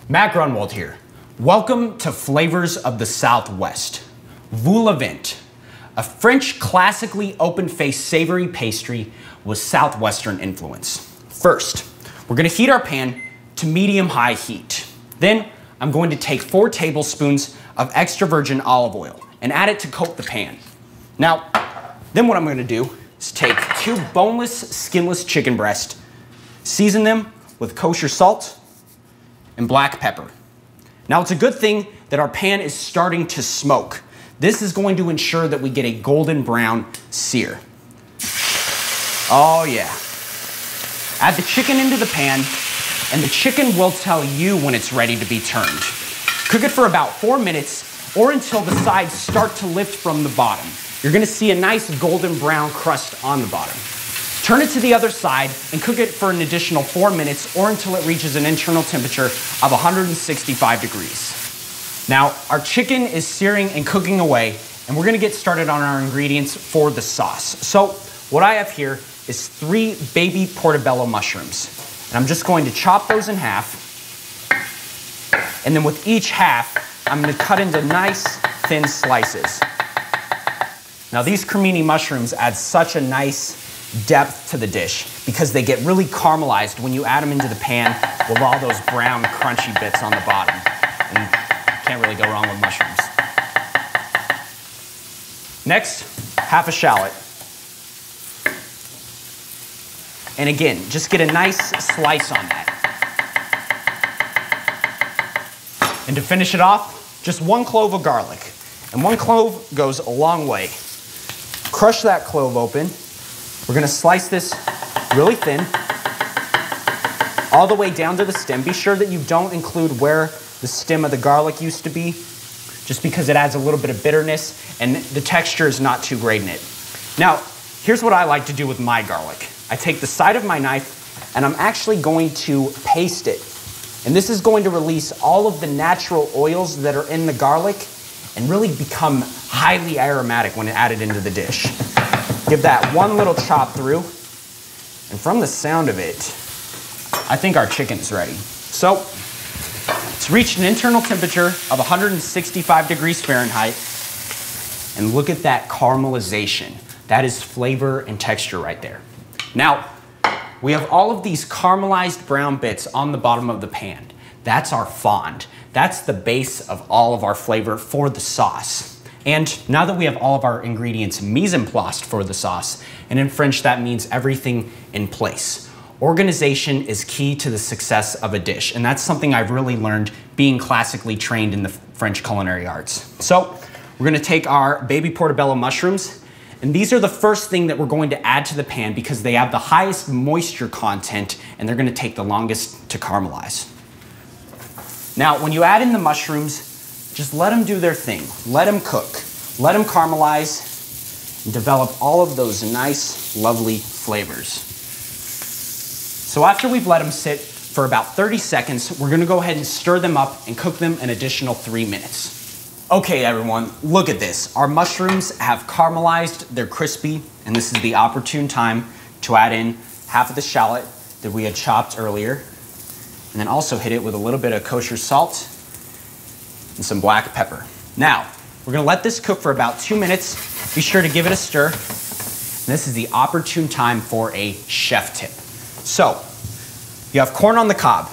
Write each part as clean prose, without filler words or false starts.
Matt Grunwald here. Welcome to Flavors of the Southwest. Vol au vent, a French classically open-faced savory pastry with Southwestern influence. First, we're gonna heat our pan to medium-high heat. Then, I'm going to take 4 tablespoons of extra virgin olive oil and add it to coat the pan. Now, then what I'm gonna do is take 2 boneless, skinless chicken breasts, season them with kosher salt and black pepper. Now, it's a good thing that our pan is starting to smoke. This is going to ensure that we get a golden brown sear. Oh yeah. Add the chicken into the pan, and the chicken will tell you when it's ready to be turned. Cook it for about 4 minutes or until the sides start to lift from the bottom. You're gonna see a nice golden brown crust on the bottom. Turn it to the other side and cook it for an additional 4 minutes or until it reaches an internal temperature of 165 degrees. Now, our chicken is searing and cooking away, and we're gonna get started on our ingredients for the sauce. So, what I have here is 3 baby portobello mushrooms. And I'm just going to chop those in half. And then with each half, I'm gonna cut into nice, thin slices. Now, these cremini mushrooms add such a nice depth to the dish because they get really caramelized when you add them into the pan with all those brown, crunchy bits on the bottom. And can't really go wrong with mushrooms. Next, half a shallot. And again, just get a nice slice on that. And to finish it off, just 1 clove of garlic. And 1 clove goes a long way. Crush that clove open. We're gonna slice this really thin, all the way down to the stem. Be sure that you don't include where the stem of the garlic used to be, just because it adds a little bit of bitterness and the texture is not too great in it. Now, here's what I like to do with my garlic. I take the side of my knife and I'm actually going to paste it. And this is going to release all of the natural oils that are in the garlic and really become highly aromatic when added into the dish. Give that 1 little chop through, and from the sound of it, I think our chicken is ready. So, it's reached an internal temperature of 165 degrees Fahrenheit, and look at that caramelization. That is flavor and texture right there. Now, we have all of these caramelized brown bits on the bottom of the pan. That's our fond. That's the base of all of our flavor for the sauce. And now that we have all of our ingredients mise en place for the sauce, and in French that means everything in place. Organization is key to the success of a dish, and that's something I've really learned being classically trained in the French culinary arts. So we're gonna take our baby portobello mushrooms, and these are the first thing that we're going to add to the pan because they have the highest moisture content and they're gonna take the longest to caramelize. Now, when you add in the mushrooms, just let them do their thing. Let them cook. Let them caramelize and develop all of those nice, lovely flavors. So after we've let them sit for about 30 seconds, we're gonna go ahead and stir them up and cook them an additional 3 minutes. Okay, everyone, look at this. Our mushrooms have caramelized, they're crispy, and this is the opportune time to add in half of the shallot that we had chopped earlier, and then also hit it with a little bit of kosher salt and some black pepper. Now, we're gonna let this cook for about 2 minutes. Be sure to give it a stir. And this is the opportune time for a chef tip. So, you have corn on the cob.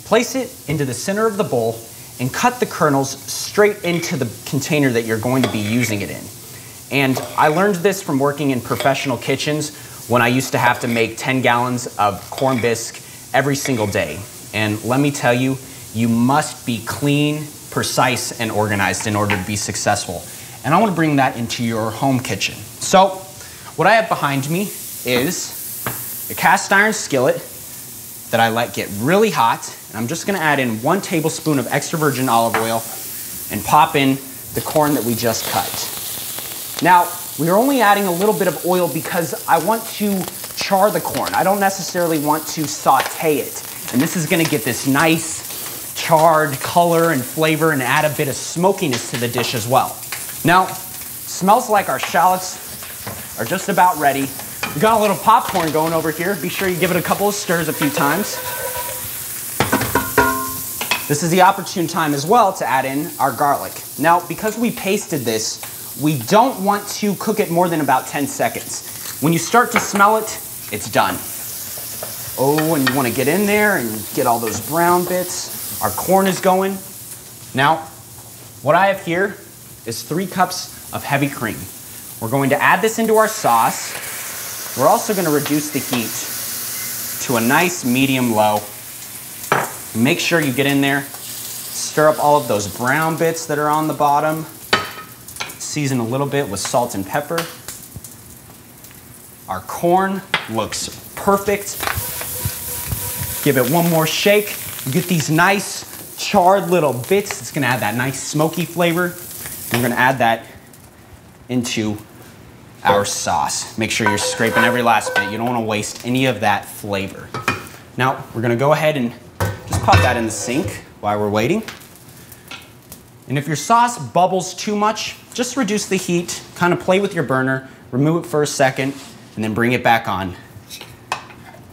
Place it into the center of the bowl and cut the kernels straight into the container that you're going to be using it in. And I learned this from working in professional kitchens when I used to have to make 10 gallons of corn bisque every single day. And let me tell you, you must be clean, precise, and organized in order to be successful. And I want to bring that into your home kitchen. So, what I have behind me is a cast iron skillet that I let get really hot. And I'm just going to add in 1 tablespoon of extra virgin olive oil and pop in the corn that we just cut. Now, we are only adding a little bit of oil because I want to char the corn. I don't necessarily want to saute it. And this is going to get this nice charred color and flavor and add a bit of smokiness to the dish as well. Now, smells like our shallots are just about ready. We got a little popcorn going over here. Be sure you give it a couple of stirs a few times. This is the opportune time as well to add in our garlic. Now, because we pasted this, we don't want to cook it more than about 10 seconds. When you start to smell it, it's done. Oh, and you want to get in there and get all those brown bits. Our corn is going. Now, what I have here is 3 cups of heavy cream. We're going to add this into our sauce. We're also going to reduce the heat to a nice medium-low. Make sure you get in there, stir up all of those brown bits that are on the bottom. Season a little bit with salt and pepper. Our corn looks perfect. Give it one more shake. You get these nice charred little bits. It's gonna add that nice smoky flavor. We're gonna add that into our sauce. Make sure you're scraping every last bit. You don't wanna waste any of that flavor. Now, we're gonna go ahead and just pop that in the sink while we're waiting. And if your sauce bubbles too much, just reduce the heat, kind of play with your burner, remove it for a second, and then bring it back on.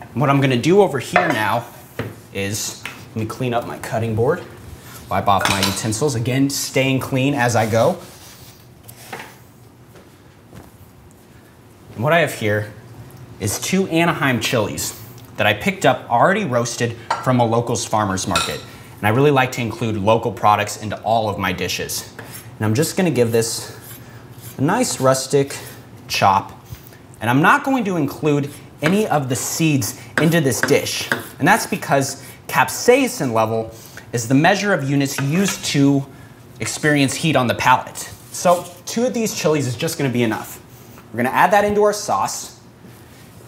And what I'm gonna do over here now is, let me clean up my cutting board, wipe off my utensils, again, staying clean as I go. And what I have here is 2 Anaheim chilies that I picked up already roasted from a locals farmer's market. And I really like to include local products into all of my dishes. And I'm just gonna give this a nice rustic chop. And I'm not going to include any of the seeds into this dish. And that's because capsaicin level is the measure of units used to experience heat on the palate. So 2 of these chilies is just gonna be enough. We're gonna add that into our sauce.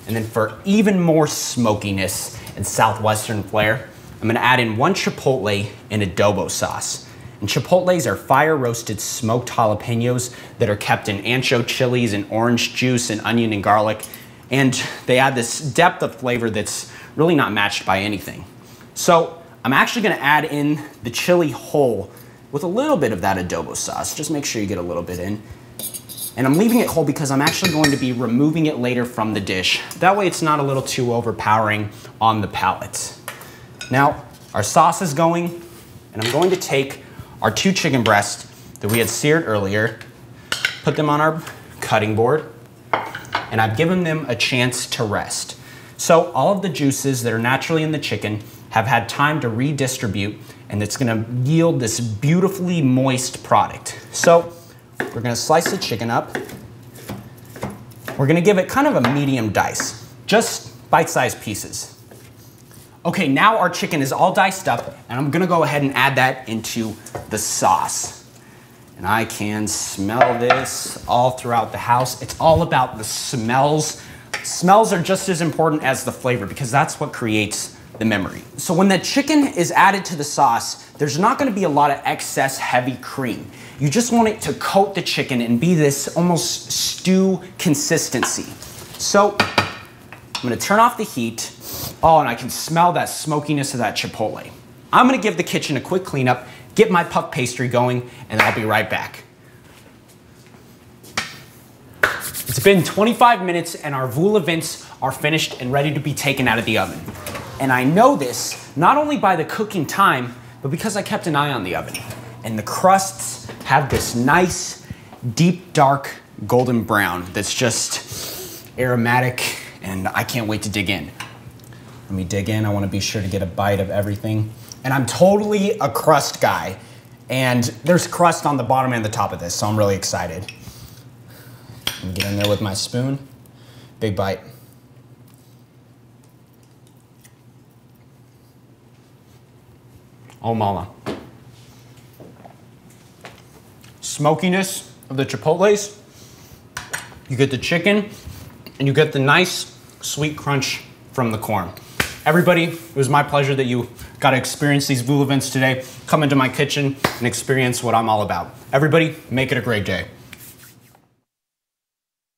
And then for even more smokiness and Southwestern flair, I'm gonna add in 1 chipotle in adobo sauce. And chipotles are fire roasted smoked jalapenos that are kept in ancho chilies and orange juice and onion and garlic. And they add this depth of flavor that's really not matched by anything. So I'm actually gonna add in the chili whole with a little bit of that adobo sauce. Just make sure you get a little bit in. And I'm leaving it whole because I'm actually going to be removing it later from the dish. That way it's not a little too overpowering on the palate. Now, our sauce is going, and I'm going to take our 2 chicken breasts that we had seared earlier, put them on our cutting board, and I've given them a chance to rest. So all of the juices that are naturally in the chicken have had time to redistribute, and it's gonna yield this beautifully moist product. So we're gonna slice the chicken up. We're gonna give it kind of a medium dice, just bite-sized pieces. Okay, now our chicken is all diced up, and I'm gonna go ahead and add that into the sauce. And I can smell this all throughout the house. It's all about the smells. Smells are just as important as the flavor because that's what creates the memory. So when the chicken is added to the sauce, there's not gonna be a lot of excess heavy cream. You just want it to coat the chicken and be this almost stew consistency. So I'm gonna turn off the heat. Oh, and I can smell that smokiness of that chipotle. I'm gonna give the kitchen a quick cleanup, get my puff pastry going, and I'll be right back. It's been 25 minutes and our voula vents are finished and ready to be taken out of the oven. And I know this not only by the cooking time, but because I kept an eye on the oven. And the crusts have this nice, deep, dark, golden brown that's just aromatic, and I can't wait to dig in. Let me dig in. I want to be sure to get a bite of everything. And I'm totally a crust guy, and there's crust on the bottom and the top of this, so I'm really excited. Let me get in there with my spoon. Big bite. Oh mama. Smokiness of the chipotles. You get the chicken, and you get the nice sweet crunch from the corn. Everybody, it was my pleasure that you got to experience these voula vents today. Come into my kitchen and experience what I'm all about. Everybody, make it a great day.